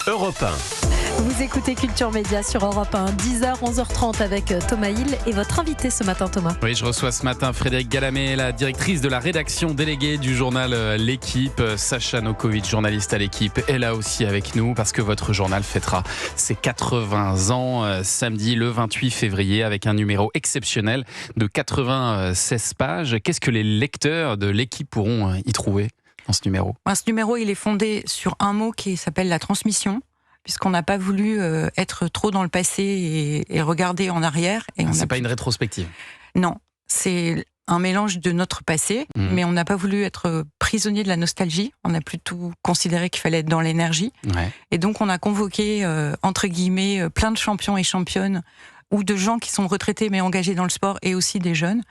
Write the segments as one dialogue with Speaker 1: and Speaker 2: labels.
Speaker 1: Europe 1.
Speaker 2: Vous écoutez Culture Média sur Europe 1, 10h, 11h30 avec Thomas Hill et votre invité ce matin, Thomas.
Speaker 3: Oui, je reçois ce matin Frédéric Galamé, la directrice de la rédaction déléguée du journal L'Équipe. Sacha Nokovic, journaliste à L'Équipe, est là aussi avec nous parce que votre journal fêtera ses 80 ans samedi le 28 février avec un numéro exceptionnel de 96 pages. Qu'est-ce que les lecteurs de L'Équipe pourront y trouver dans ce numéro ?
Speaker 4: Ce numéro, il est fondé sur un mot qui s'appelle la transmission, puisqu'on n'a pas voulu être trop dans le passé et regarder en arrière.
Speaker 3: C'est pas une rétrospective.
Speaker 4: Non, c'est un mélange de notre passé, mais on n'a pas voulu être prisonnier de la nostalgie. On a plutôt considéré qu'il fallait être dans l'énergie.
Speaker 3: Ouais.
Speaker 4: Et donc, on a convoqué, entre guillemets, plein de champions et championnes, ou de gens qui sont retraités mais engagés dans le sport, et aussi des jeunes.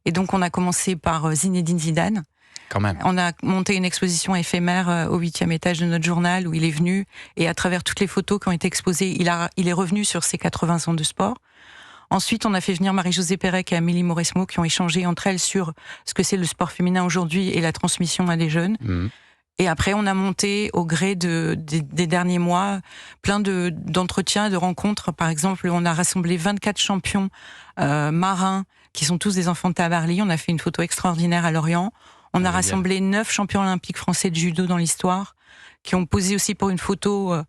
Speaker 4: Et donc, on a commencé par Zinedine Zidane.
Speaker 3: Quand même.
Speaker 4: On a monté une exposition éphémère au 8e étage de notre journal où il est venu, et à travers toutes les photos qui ont été exposées, il est revenu sur ses 80 ans de sport. Ensuite, on a fait venir Marie-Josée Pérec et Amélie Mauresmo qui ont échangé entre elles sur ce que c'est le sport féminin aujourd'hui et la transmission à des jeunes. Et après, on a monté au gré des derniers mois plein d'entretiens, de rencontres. Par exemple, on a rassemblé 24 champions marins qui sont tous des enfants de Tabarly. On a fait une photo extraordinaire à Lorient. On a rassemblé 9 champions olympiques français de judo dans l'histoire, qui ont posé aussi pour une photo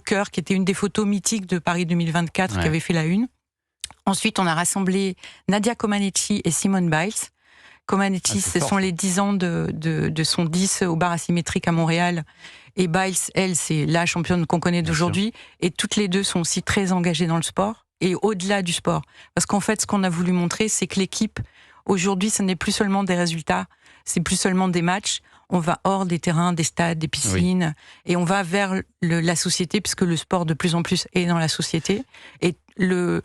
Speaker 4: cœur, qui était une des photos mythiques de Paris 2024, qui avait fait la une. Ensuite, on a rassemblé Nadia Comaneci et Simone Biles. Comaneci, ce sont les 10 ans de son 10 au bar asymétrique à Montréal. Et Biles, elle, c'est la championne qu'on connaît d'aujourd'hui. Et toutes les deux sont aussi très engagées dans le sport, et au-delà du sport. Parce qu'en fait, ce qu'on a voulu montrer, c'est que l'équipe, aujourd'hui, ce n'est plus seulement des résultats, c'est plus seulement des matchs. On va hors des terrains, des stades, des piscines, et on va vers la société, puisque le sport de plus en plus est dans la société. Et le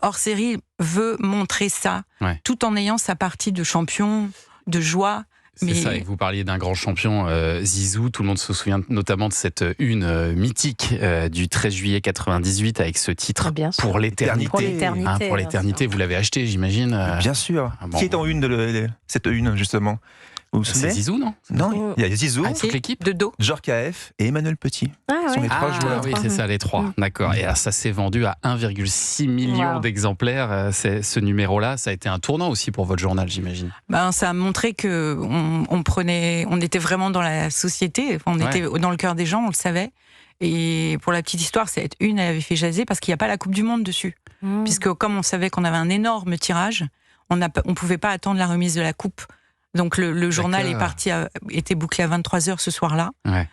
Speaker 4: hors-série veut montrer ça, tout en ayant sa partie de champion, de joie.
Speaker 3: C'est ça, et vous parliez d'un grand champion, Zizou. Tout le monde se souvient notamment de cette une mythique du 13 juillet 98 avec ce titre Pour l'éternité. Pour l'éternité, vous l'avez acheté, j'imagine.
Speaker 5: Bien sûr. Qui est en une de cette une, justement? Vous vous souvenez?
Speaker 3: C'est Zizou, non?
Speaker 5: Non, il y a Zizou,
Speaker 3: toute l'équipe
Speaker 4: de dos,
Speaker 5: Georges KF et Emmanuel Petit. Ce sont les 3 joueurs.
Speaker 3: Oui, c'est ça, les 3. D'accord. Et alors, ça s'est vendu à 1,6 million d'exemplaires. Ce numéro-là, ça a été un tournant aussi pour votre journal, j'imagine.
Speaker 4: Ça a montré que on était vraiment dans la société. On était dans le cœur des gens, on le savait. Et pour la petite histoire, cette une, elle avait fait jaser parce qu'il n'y a pas la Coupe du Monde dessus. Puisque comme on savait qu'on avait un énorme tirage, on ne pouvait pas attendre la remise de la coupe. Donc le journal était bouclé à 23h ce soir-là,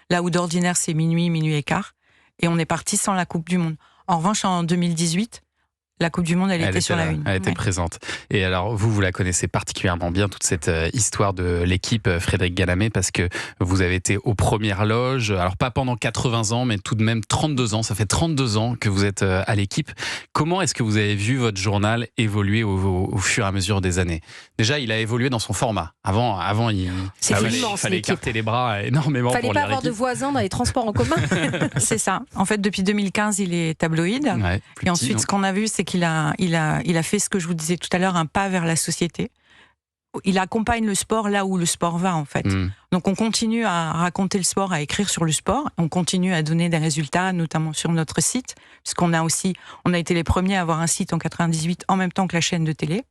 Speaker 4: là où d'ordinaire c'est minuit et quart, et on est parti sans la Coupe du Monde. En revanche, en 2018, la Coupe du Monde, elle était sur la une.
Speaker 3: Elle était présente. Et alors, vous la connaissez particulièrement bien, toute cette histoire de l'équipe, Frédéric Galamé, parce que vous avez été aux premières loges, alors pas pendant 80 ans, mais tout de même 32 ans. Ça fait 32 ans que vous êtes à l'équipe. Comment est-ce que vous avez vu votre journal évoluer au fur et à mesure des années? Déjà, il a évolué dans son format. Avant il fallait écarter les bras énormément pour lire l'équipe.
Speaker 2: Fallait pas avoir de voisins dans les transports en commun.
Speaker 4: C'est ça. En fait, depuis 2015, il est tabloïd. Et ensuite, ce qu'on a vu, c'est qu'il a fait ce que je vous disais tout à l'heure, un pas vers la société. Il accompagne le sport là où le sport va, en fait. Donc on continue à raconter le sport, à écrire sur le sport, on continue à donner des résultats, notamment sur notre site, puisqu'on a été les premiers à avoir un site en 98 en même temps que la chaîne de télé.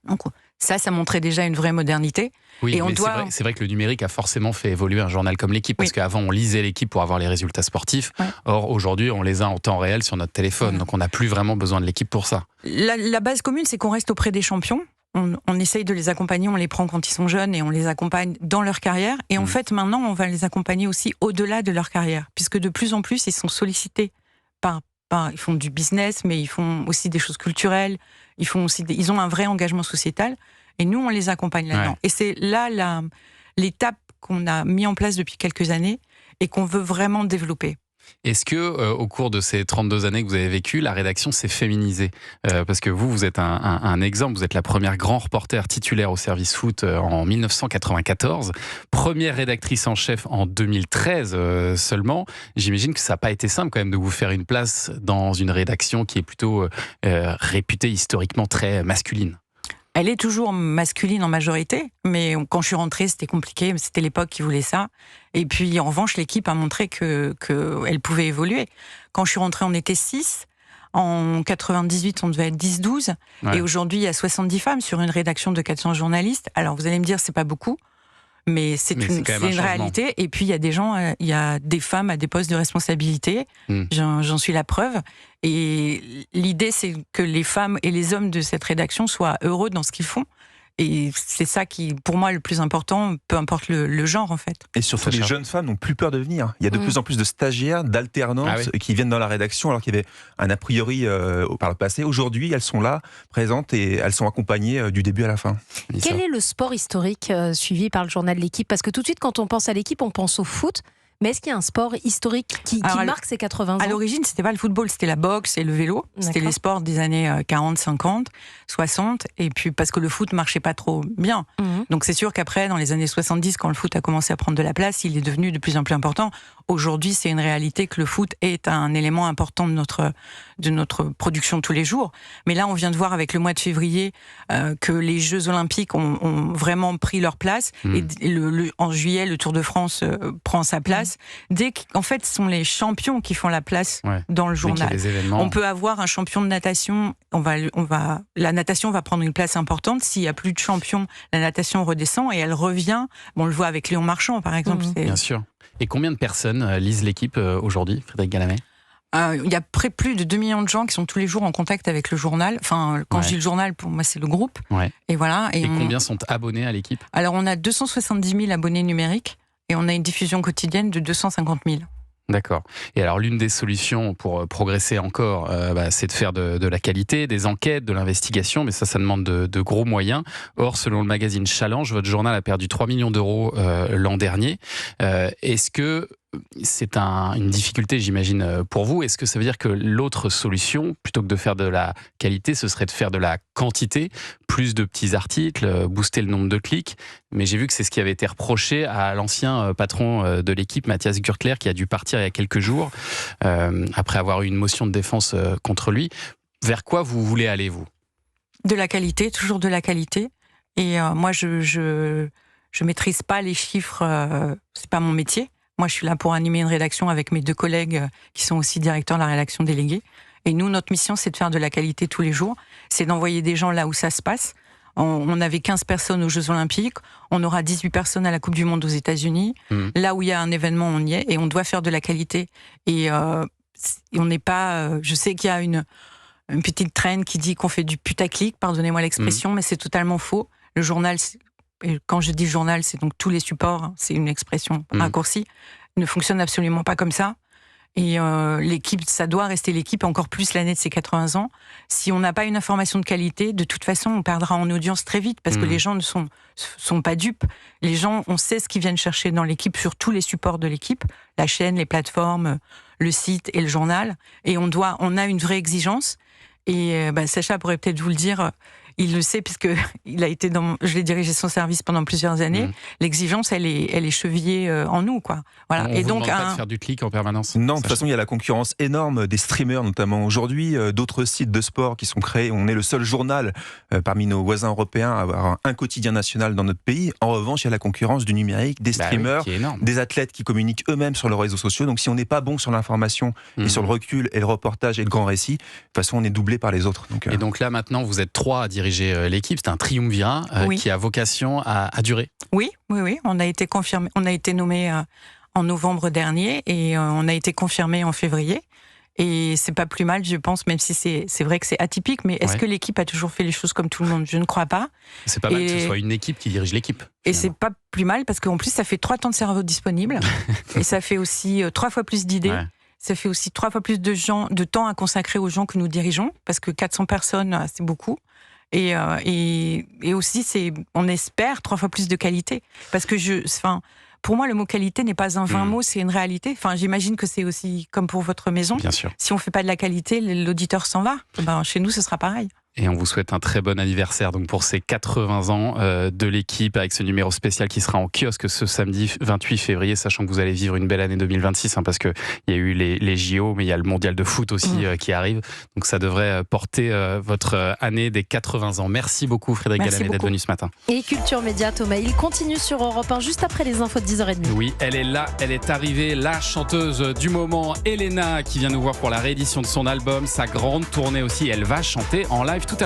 Speaker 4: Donc ça montrait déjà une vraie modernité.
Speaker 3: Oui, et c'est vrai que le numérique a forcément fait évoluer un journal comme l'Équipe, parce qu'avant on lisait l'Équipe pour avoir les résultats sportifs. Or aujourd'hui on les a en temps réel sur notre téléphone, donc on n'a plus vraiment besoin de l'Équipe pour ça.
Speaker 4: La base commune, c'est qu'on reste auprès des champions. On essaye de les accompagner, on les prend quand ils sont jeunes et on les accompagne dans leur carrière. Et en fait maintenant on va les accompagner aussi au-delà de leur carrière, puisque de plus en plus ils sont sollicités ils font du business, mais ils font aussi des choses culturelles. Ils ont un vrai engagement sociétal. Et nous, on les accompagne là-dedans. Et c'est là l'étape qu'on a mis en place depuis quelques années et qu'on veut vraiment développer.
Speaker 3: Est-ce que au cours de ces 32 années que vous avez vécues, la rédaction s'est féminisée? Parce que vous êtes un exemple, vous êtes la première grand reporter titulaire au service foot en 1994, première rédactrice en chef en 2013 seulement. J'imagine que ça n'a pas été simple quand même de vous faire une place dans une rédaction qui est plutôt réputée historiquement très masculine.
Speaker 4: Elle est toujours masculine en majorité, mais quand je suis rentrée, c'était compliqué. C'était l'époque qui voulait ça. Et puis, en revanche, l'équipe a montré qu'elle pouvait évoluer. Quand je suis rentrée, on était 6. En 98, on devait être 10-12.
Speaker 3: Ouais.
Speaker 4: Et aujourd'hui, il y a 70 femmes sur une rédaction de 400 journalistes. Alors, vous allez me dire, c'est pas beaucoup. Mais c'est
Speaker 3: quand même un
Speaker 4: une réalité. Et puis, il y a des gens, il y a des femmes à des postes de responsabilité. J'en suis la preuve. Et l'idée, c'est que les femmes et les hommes de cette rédaction soient heureux dans ce qu'ils font. Et c'est ça qui, pour moi, est le plus important, peu importe le genre, en fait.
Speaker 5: Et surtout, les jeunes femmes n'ont plus peur de venir. Il y a de plus en plus de stagiaires, d'alternantes qui viennent dans la rédaction, alors qu'il y avait un a priori par le passé. Aujourd'hui, elles sont là, présentes, et elles sont accompagnées du début à la fin.
Speaker 2: Quel est le sport historique suivi par le journal de l'équipe? Parce que tout de suite, quand on pense à l'équipe, on pense au foot. Mais est-ce qu'il y a un sport historique qui marque ces 80 ans?
Speaker 4: À l'origine, c'était pas le football, c'était la boxe et le vélo. C'était les sports des années 40, 50, 60. Et puis, parce que le foot marchait pas trop bien. Donc, c'est sûr qu'après, dans les années 70, quand le foot a commencé à prendre de la place, il est devenu de plus en plus important. Aujourd'hui, c'est une réalité que le foot est un élément important de notre production tous les jours. Mais là, on vient de voir avec le mois de février que les Jeux Olympiques ont vraiment pris leur place. Et en juillet, le Tour de France prend sa place. Dès qu'en fait, ce sont les champions qui font la place dans le journal. On peut avoir un champion de natation, la natation va prendre une place importante. S'il n'y a plus de champions, la natation redescend et elle revient. Bon, on le voit avec Léon Marchand, par exemple.
Speaker 3: Bien sûr. Et combien de personnes lisent l'équipe aujourd'hui, Frédéric Galamet?
Speaker 4: Il y a plus de 2 millions de gens qui sont tous les jours en contact avec le journal. Enfin, quand je dis le journal, pour moi, c'est le groupe. Et voilà.
Speaker 3: Et combien sont abonnés à l'équipe?
Speaker 4: Alors, on a 270 000 abonnés numériques et on a une diffusion quotidienne de 250 000.
Speaker 3: D'accord. Et alors, l'une des solutions pour progresser encore, c'est de faire de la qualité, des enquêtes, de l'investigation, mais ça demande de gros moyens. Or, selon le magazine Challenge, votre journal a perdu 3 millions d'euros l'an dernier. Est-ce que c'est une difficulté, j'imagine, pour vous? Est-ce que ça veut dire que l'autre solution, plutôt que de faire de la qualité, ce serait de faire de la quantité, plus de petits articles, booster le nombre de clics? Mais j'ai vu que c'est ce qui avait été reproché à l'ancien patron de l'équipe, Mathias Gürtler, qui a dû partir il y a quelques jours, après avoir eu une motion de défense contre lui. Vers quoi vous voulez aller, vous?
Speaker 4: De la qualité, toujours de la qualité. Et moi, je maîtrise pas les chiffres, c'est pas mon métier. Moi, je suis là pour animer une rédaction avec mes 2 collègues qui sont aussi directeurs de la rédaction déléguée. Et nous, notre mission, c'est de faire de la qualité tous les jours. C'est d'envoyer des gens là où ça se passe. On avait 15 personnes aux Jeux Olympiques. On aura 18 personnes à la Coupe du Monde aux États-Unis. Là où il y a un événement, on y est. Et on doit faire de la qualité. Et on n'est pas... je sais qu'il y a une petite traîne qui dit qu'on fait du putaclic, pardonnez-moi l'expression, mais c'est totalement faux. Le journal... Et quand je dis journal, c'est donc tous les supports, c'est une expression raccourcie, ne fonctionne absolument pas comme ça. Et l'équipe, ça doit rester l'équipe, encore plus l'année de ses 80 ans. Si on n'a pas une information de qualité, de toute façon, on perdra en audience très vite, parce que les gens ne sont pas dupes. Les gens, on sait ce qu'ils viennent chercher dans l'équipe, sur tous les supports de l'équipe, la chaîne, les plateformes, le site et le journal. Et on a une vraie exigence. Et Sacha pourrait peut-être vous le dire... Il le sait puisque je l'ai dirigé son service pendant plusieurs années. L'exigence, elle est chevillée en nous, quoi. Voilà.
Speaker 3: On vous demande pas de faire du clic en permanence?
Speaker 5: Non, de toute façon, il y a la concurrence énorme des streamers, notamment aujourd'hui, d'autres sites de sport qui sont créés. On est le seul journal parmi nos voisins européens à avoir un quotidien national dans notre pays. En revanche, il y a la concurrence du numérique, des streamers, des athlètes qui communiquent eux-mêmes sur leurs réseaux sociaux. Donc, si on n'est pas bon sur l'information et sur le recul et le reportage et le grand récit, de toute façon, on est doublé par les autres.
Speaker 3: Et donc là, maintenant, vous êtes 3 à diriger l'équipe. C'est un triumvirat qui a vocation à durer. Oui.
Speaker 4: On a été confirmé. On a été nommé en novembre dernier et on a été confirmé en février. Et c'est pas plus mal, je pense, même si c'est vrai que c'est atypique. Mais est-ce que l'équipe a toujours fait les choses comme tout le monde? Je ne crois pas.
Speaker 3: C'est pas mal que ce soit une équipe qui dirige l'équipe.
Speaker 4: Et c'est pas plus mal parce qu'en plus, ça fait 3 temps de cerveau disponibles. Et ça fait aussi 3 fois plus d'idées. Ça fait aussi 3 fois plus de temps à consacrer aux gens que nous dirigeons. Parce que 400 personnes, c'est beaucoup. Et aussi, on espère 3 fois plus de qualité. Parce que pour moi, le mot qualité n'est pas un vain mot, c'est une réalité. Enfin, j'imagine que c'est aussi comme pour votre maison.
Speaker 3: Bien sûr.
Speaker 4: Si on ne fait pas de la qualité, l'auditeur s'en va. Chez nous, ce sera pareil.
Speaker 3: Et on vous souhaite un très bon anniversaire donc pour ces 80 ans de l'équipe, avec ce numéro spécial qui sera en kiosque ce samedi 28 février, sachant que vous allez vivre une belle année 2026, parce qu'il y a eu les JO, mais il y a le mondial de foot aussi qui arrive. Donc ça devrait porter votre année des 80 ans. Merci beaucoup Frédéric Galamé d'être venu ce matin.
Speaker 2: Et Culture Média, Thomas, il continue sur Europe 1 juste après les infos de 10h30.
Speaker 3: Oui, elle est là, elle est arrivée, la chanteuse du moment, Elena, qui vient nous voir pour la réédition de son album, sa grande tournée aussi. Elle va chanter en live